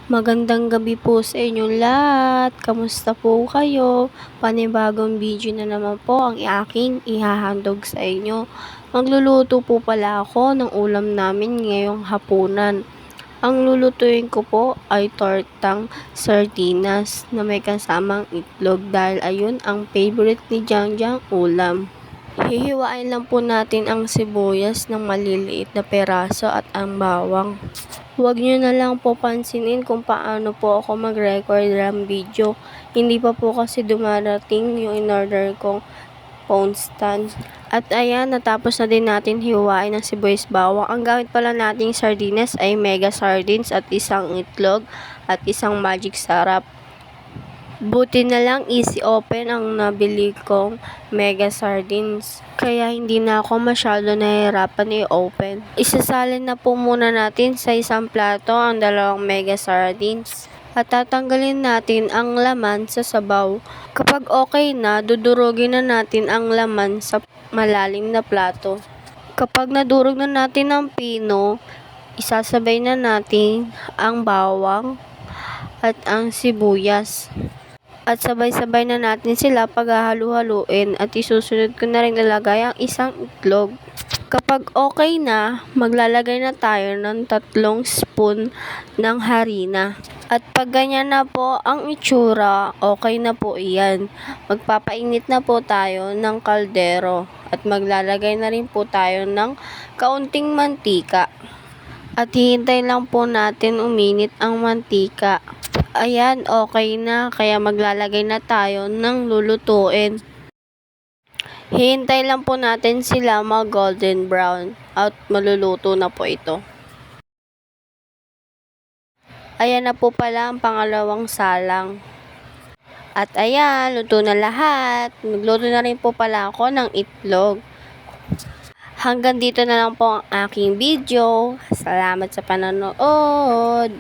Magandang gabi po sa inyong lahat. Kamusta po kayo? Panibagong video na naman po ang aking ihahandog sa inyo. Magluluto po pala ako ng ulam namin ngayong hapunan. Ang lulutuin ko po ay tortang sardinas na may kasamang itlog dahil ayun ang favorite ni Jangjang ulam. Hihiwain lang po natin ang sibuyas ng maliliit na peraso at ang bawang. Huwag nyo na lang po pansinin kung paano po ako mag-record ng video. Hindi pa po kasi dumarating yung in-order kong phone stand. At ayan, natapos na din natin hiwain ng sibuyas bawang. Ang gamit pala nating sardinas ay mega sardines at isang itlog at isang magic sarap. Buti na lang easy open ang nabili kong mega sardines. Kaya hindi na ako masyado nahihirapan i-open. Isasalin na po muna natin sa isang plato ang dalawang mega sardines. At tatanggalin natin ang laman sa sabaw. Kapag okay na, dudurugin na natin ang laman sa malalim na plato. Kapag nadurog na natin ang pino, isasabay na natin ang bawang at ang sibuyas. At sabay-sabay na natin sila paghahalu-haluin at isusunod ko na rin lalagay ang isang itlog. Kapag okay na, maglalagay na tayo ng 3 spoon ng harina. At pag ganyan na po ang itsura, okay na po iyan. Magpapainit na po tayo ng kaldero at maglalagay na rin po tayo ng kaunting mantika. At hihintay lang po natin uminit ang mantika. Ayan, okay na. Kaya maglalagay na tayo ng lulutuin. Hihintay lang po natin sila mag golden brown at maluluto na po ito. Ayan na po pala ang pangalawang salang. At ayan, luto na lahat. Nagluto na rin po pala ako ng itlog. Hanggang dito na lang po ang aking video. Salamat sa panonood.